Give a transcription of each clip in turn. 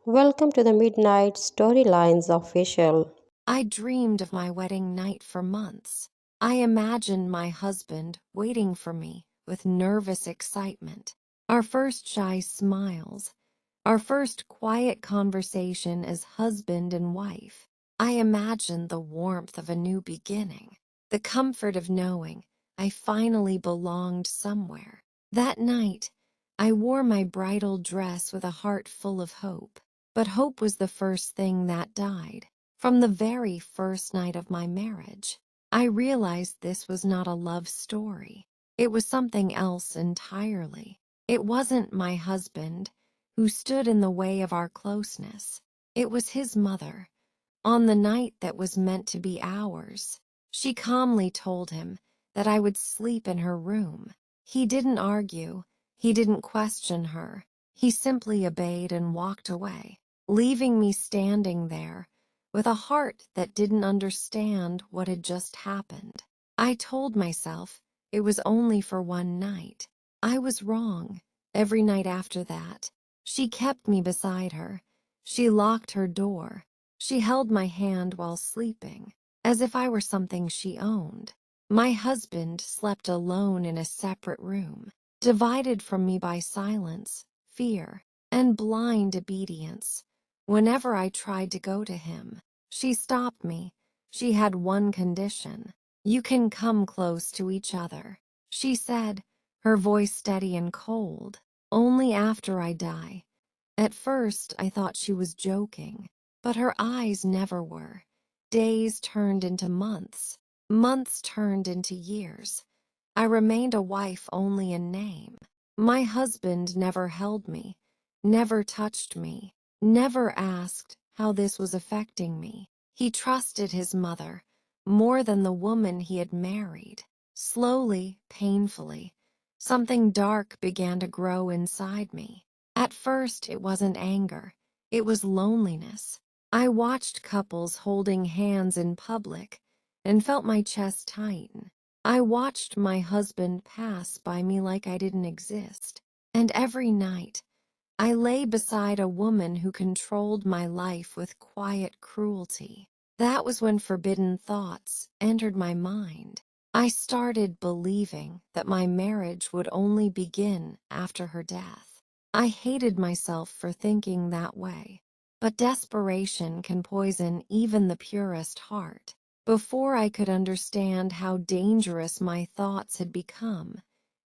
Welcome to the Midnight Storylines official. I dreamed of my wedding night for months. I imagined my husband waiting for me with nervous excitement. Our first shy smiles, our first quiet conversation as husband and wife. I imagined the warmth of a new beginning, the comfort of knowing I finally belonged somewhere. That night, I wore my bridal dress with a heart full of hope, but hope was the first thing that died. From the very first night of my marriage, I realized this was not a love story. It was something else entirely. It wasn't my husband who stood in the way of our closeness. It was his mother. On the night that was meant to be ours, she calmly told him that I would sleep in her room. He didn't argue. He didn't question her. He simply obeyed and walked away, leaving me standing there with a heart that didn't understand what had just happened. I told myself it was only for one night. I was wrong. Every night after that, she kept me beside her. She locked her door. She held my hand while sleeping, as if I were something she owned. My husband slept alone in a separate room, divided from me by silence, fear, and blind obedience. Whenever I tried to go to him, she stopped me. She had one condition. You can come close to each other, she said, her voice steady and cold. Only after I die. At first, I thought she was joking, but her eyes never were. Days turned into months. Months turned into years. I remained a wife only in name. My husband never held me, never touched me, never asked how this was affecting me. He trusted his mother more than the woman he had married. Slowly, painfully, something dark began to grow inside me. At first, it wasn't anger. It was loneliness. I watched couples holding hands in public and felt my chest tighten. I watched my husband pass by me like I didn't exist. And every night, I lay beside a woman who controlled my life with quiet cruelty. That was when forbidden thoughts entered my mind. I started believing that my marriage would only begin after her death. I hated myself for thinking that way. But desperation can poison even the purest heart. Before I could understand how dangerous my thoughts had become,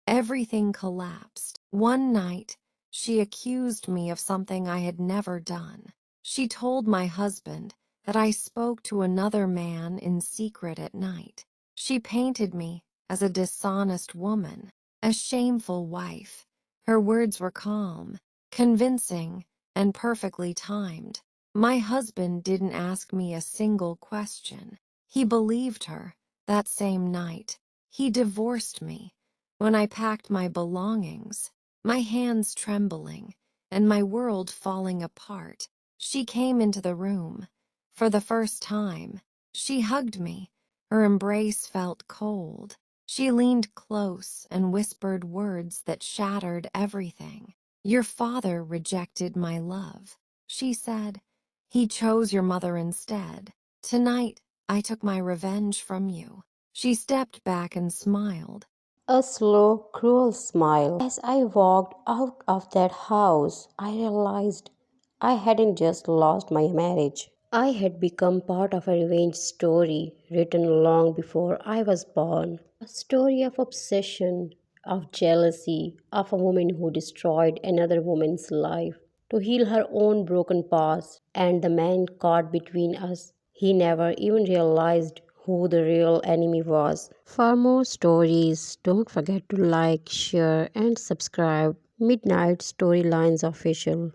everything collapsed. One night, she accused me of something I had never done. She told my husband that I spoke to another man in secret at night. She painted me as a dishonest woman, a shameful wife. Her words were calm, convincing, and perfectly timed. My husband didn't ask me a single question. He believed her. That same night, he divorced me. When I packed my belongings, my hands trembling, and my world falling apart, she came into the room. For the first time, she hugged me. Her embrace felt cold. She leaned close and whispered words that shattered everything. Your father rejected my love, she said. He chose your mother instead. Tonight, I took my revenge from you. She stepped back and smiled. A slow, cruel smile. As I walked out of that house, I realized I hadn't just lost my marriage. I had become part of a revenge story written long before I was born. A story of obsession, of jealousy, of a woman who destroyed another woman's life to heal her own broken past, and the man caught between us. He never even realized who the real enemy was. For more stories, don't forget to like, share, and subscribe. Midnight Storylines Official.